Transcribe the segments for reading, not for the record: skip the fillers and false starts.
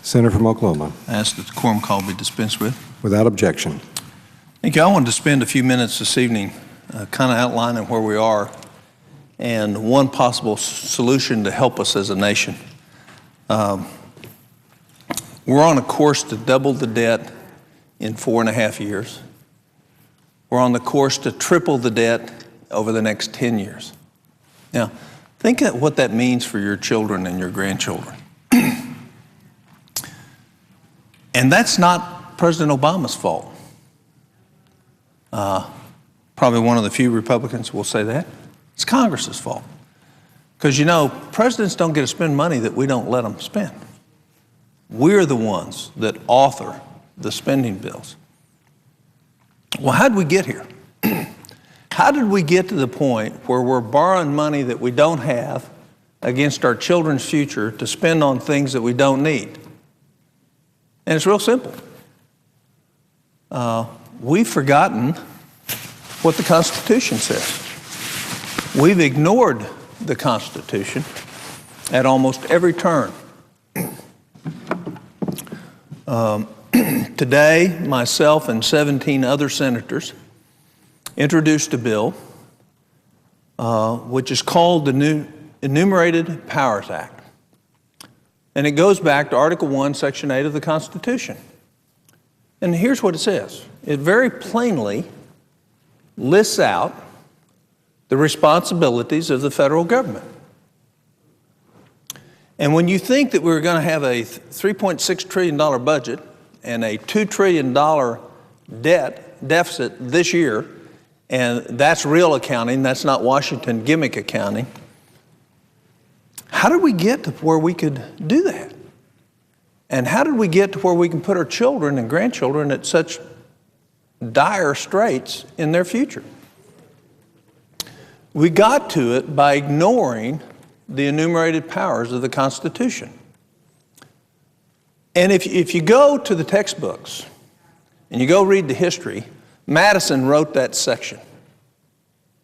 Senator from Oklahoma. I ask that the quorum call be dispensed with. Without objection. Thank you. I wanted to spend a few minutes this evening kind of outlining where we are and one possible solution to help us as a nation. We're on a course to double the debt in 4.5 years. We're on the course to triple the debt over the next 10 years. Now, think of what that means for your children and your grandchildren. And that's not President Obama's fault. Probably one of the few Republicans will say that. It's Congress's fault. Because, you know, presidents don't get to spend money that we don't let them spend. We're the ones that author the spending bills. Well, how did we get here? How did we get to the point where we're borrowing money that we don't have against our children's future to spend on things that we don't need? And it's real simple. We've forgotten what the Constitution says. We've ignored the Constitution at almost every turn. Today, myself and 17 other senators introduced a bill which is called the New Enumerated Powers Act. And it goes back to Article 1, Section 8 of the Constitution. And here's what it says. It very plainly lists out the responsibilities of the federal government. And when you think that we're going to have a $3.6 trillion budget and a $2 trillion deficit this year, and that's real accounting, that's not Washington gimmick accounting, how did we get to where we could do that? And how did we get to where we can put our children and grandchildren at such dire straits in their future? We got to it by ignoring the enumerated powers of the Constitution. And if you go to the textbooks and you go read the history, Madison wrote that section.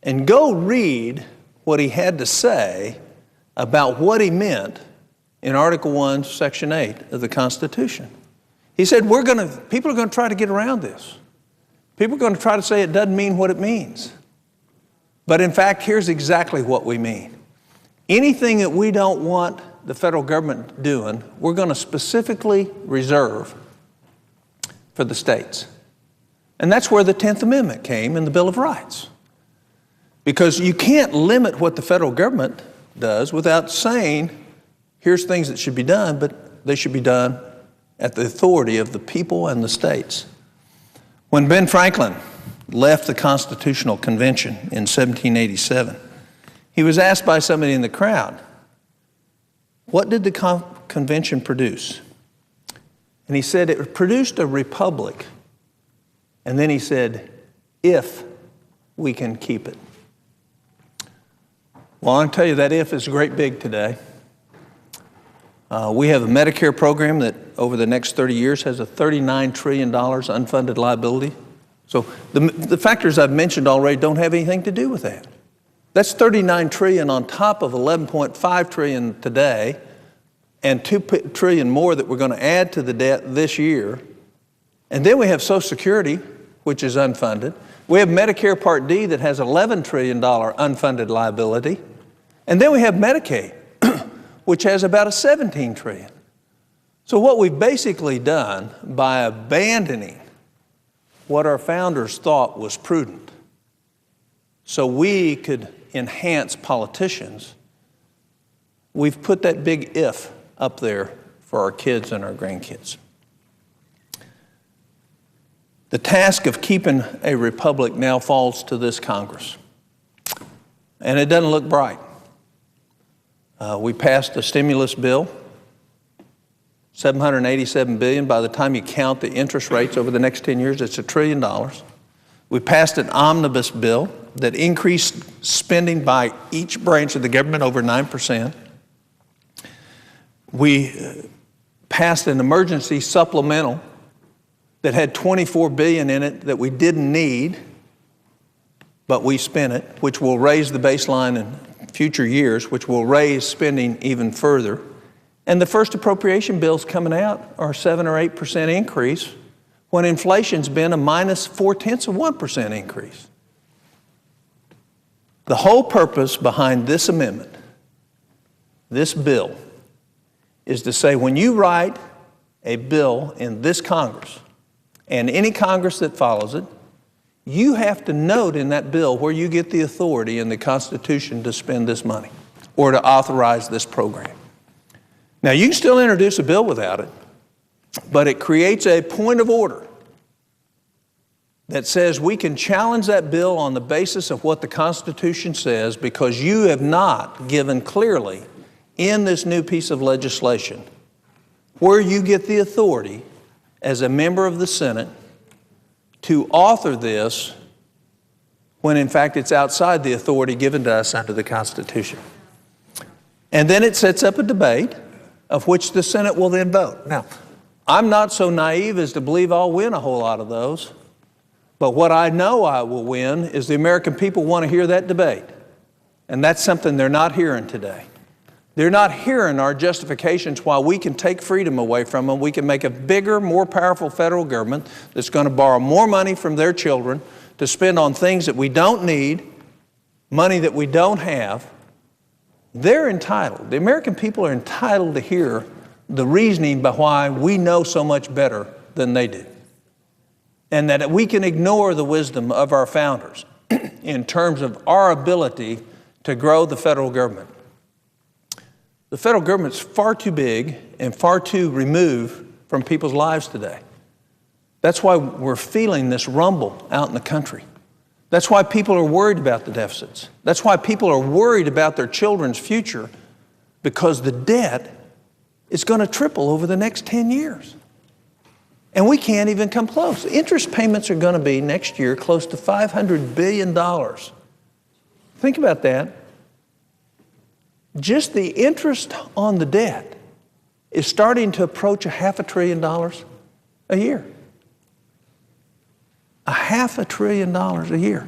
And go read what he had to say about what he meant in Article 1, Section 8 of the Constitution. He said, people are going to try to get around this. People are going to try to say it doesn't mean what it means. But in fact, here's exactly what we mean. Anything that we don't want the federal government doing, we're going to specifically reserve for the states. And that's where the 10th Amendment came in the Bill of Rights. Because you can't limit what the federal government does without saying, here's things that should be done, but they should be done at the authority of the people and the states. When Ben Franklin left the Constitutional Convention in 1787, he was asked by somebody in the crowd, what did the convention produce? And he said it produced a republic. And then he said, if we can keep it. Well, I can tell you that if is great big today. We have a Medicare program that over the next 30 years has a $39 trillion unfunded liability. So the factors I've mentioned already don't have anything to do with that. That's $39 trillion on top of $11.5 trillion today and $2 trillion more that we're going to add to the debt this year. And then we have Social Security, which is unfunded. We have Medicare Part D that has $11 trillion unfunded liability. And then we have Medicaid, which has about a $17 trillion. So what we've basically done by abandoning what our founders thought was prudent so we could enhance politicians, we've put that big if up there for our kids and our grandkids. The task of keeping a republic now falls to this Congress. And it doesn't look bright. We passed a stimulus bill, $787 billion. By the time you count the interest rates over the next 10 years, it's $1 trillion. We passed an omnibus bill that increased spending by each branch of the government over 9%. We passed an emergency supplemental that had $24 billion in it that we didn't need, but we spent it, which will raise the baseline in future years, which will raise spending even further. And the first appropriation bills coming out are 7 or 8% increase when inflation's been a minus 0.4% increase. The whole purpose behind this amendment, this bill, is to say when you write a bill in this Congress and any Congress that follows it, you have to note in that bill where you get the authority in the Constitution to spend this money or to authorize this program. Now, you can still introduce a bill without it, but it creates a point of order that says we can challenge that bill on the basis of what the Constitution says because you have not given clearly in this new piece of legislation where you get the authority as a member of the Senate to author this when in fact it's outside the authority given to us under the Constitution. And then it sets up a debate of which the Senate will then vote. Now, I'm not so naive as to believe I'll win a whole lot of those, but what I know I will win is the American people want to hear that debate. And that's something they're not hearing today. They're not hearing our justifications why we can take freedom away from them. We can make a bigger, more powerful federal government that's going to borrow more money from their children to spend on things that we don't need, money that we don't have. They're entitled. The American people are entitled to hear the reasoning by why we know so much better than they do. And that we can ignore the wisdom of our founders in terms of our ability to grow the federal government. The federal government's far too big and far too removed from people's lives today. That's why we're feeling this rumble out in the country. That's why people are worried about the deficits. That's why people are worried about their children's future, because the debt is going to triple over the next 10 years. And we can't even come close. Interest payments are going to be next year close to $500 billion. Think about that. Just the interest on the debt is starting to approach $500 billion a year. $500 billion a year.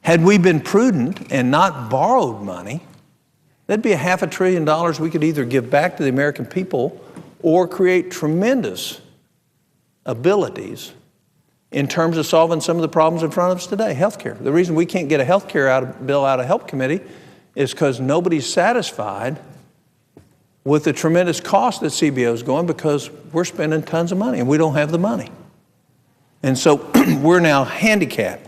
Had we been prudent and not borrowed money, that'd be $500 billion we could either give back to the American people or create tremendous abilities in terms of solving some of the problems in front of us today. Healthcare. The reason we can't get a healthcare bill out of Health Committee is because nobody's satisfied with the tremendous cost that CBO is going, because we're spending tons of money and we don't have the money. And so we're now handicapped.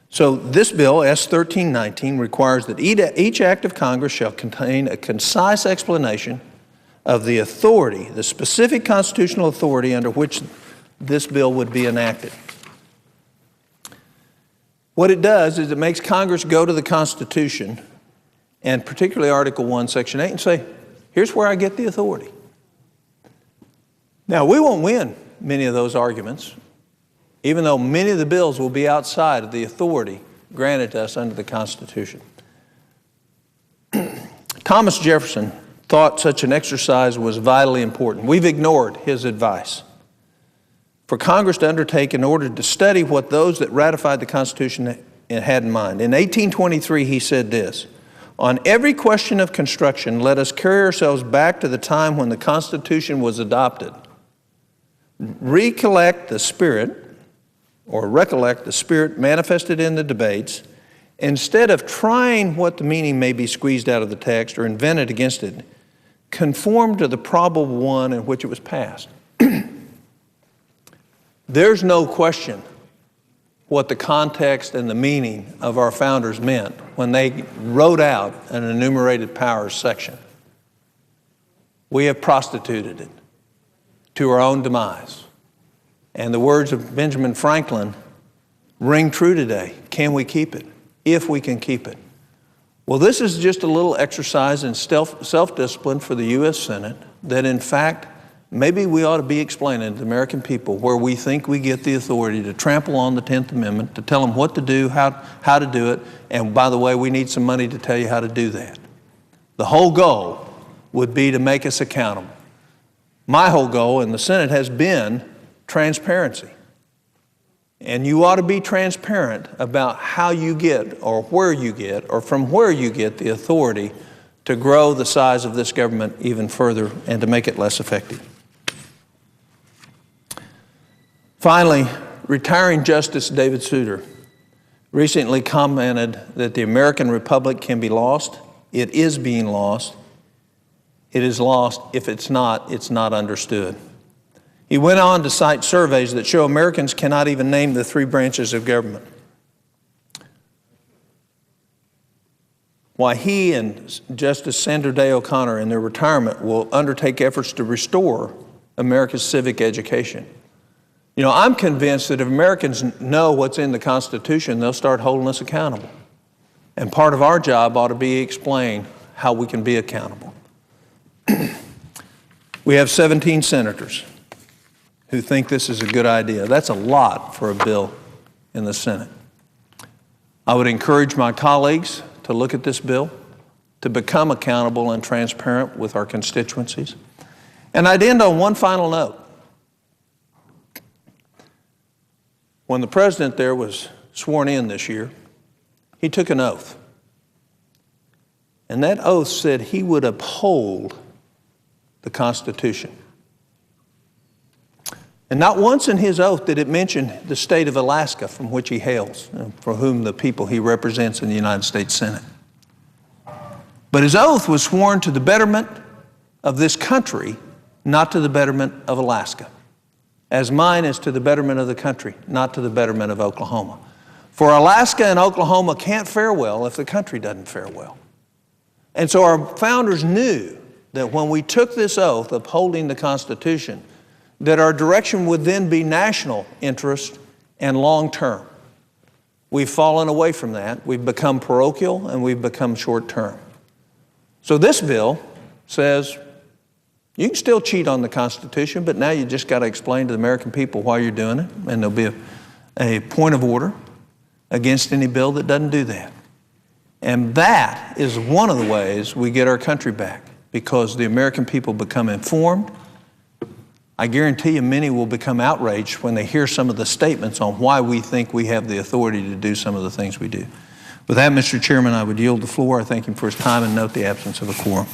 So this bill, S 1319, requires that each act of Congress shall contain a concise explanation of the authority, the specific constitutional authority under which this bill would be enacted. What it does is it makes Congress go to the Constitution, and particularly Article 1, Section 8, and say, here's where I get the authority. Now, we won't win many of those arguments, even though many of the bills will be outside of the authority granted to us under the Constitution. Thomas Jefferson thought such an exercise was vitally important. We've ignored his advice for Congress to undertake in order to study what those that ratified the Constitution had in mind. In 1823, he said this: "On every question of construction, let us carry ourselves back to the time when the Constitution was adopted. Recollect the spirit manifested in the debates, instead of trying what the meaning may be squeezed out of the text or invented against it, conform to the probable one in which it was passed." There's no question what the context and the meaning of our founders meant when they wrote out an enumerated powers section. We have prostituted it to our own demise. And the words of Benjamin Franklin ring true today. Can we keep it? If we can keep it. Well, this is just a little exercise in self-discipline for the U.S. Senate that, in fact, maybe we ought to be explaining to the American people where we think we get the authority to trample on the 10th Amendment, to tell them what to do, how to do it, and by the way, we need some money to tell you how to do that. The whole goal would be to make us accountable. My whole goal in the Senate has been transparency. And you ought to be transparent about how you get, or where you get, or from where you get the authority to grow the size of this government even further and to make it less effective. Finally, retiring Justice David Souter recently commented that the American Republic can be lost. It is being lost. It is lost. If it's not understood. He went on to cite surveys that show Americans cannot even name the three branches of government. Why he and Justice Sandra Day O'Connor in their retirement will undertake efforts to restore America's civic education. You know, I'm convinced that if Americans know what's in the Constitution, they'll start holding us accountable. And part of our job ought to be explain how we can be accountable. We have 17 senators who think this is a good idea. That's a lot for a bill in the Senate. I would encourage my colleagues to look at this bill, to become accountable and transparent with our constituencies. And I'd end on one final note. When the president there was sworn in this year, he took an oath. And that oath said he would uphold the Constitution. And not once in his oath did it mention the state of Alaska from which he hails, and for whom the people he represents in the United States Senate. But his oath was sworn to the betterment of this country, not to the betterment of Alaska, as mine is to the betterment of the country, not to the betterment of Oklahoma. For Alaska and Oklahoma can't fare well if the country doesn't fare well. And so our founders knew that when we took this oath upholding the Constitution, that our direction would then be national interest and long-term. We've fallen away from that. We've become parochial and we've become short-term. So this bill says you can still cheat on the Constitution, but now you just got to explain to the American people why you're doing it, and there'll be a point of order against any bill that doesn't do that. And that is one of the ways we get our country back, because the American people become informed. I guarantee you many will become outraged when they hear some of the statements on why we think we have the authority to do some of the things we do. With that, Mr. Chairman, I would yield the floor. I thank him for his time and note the absence of a quorum.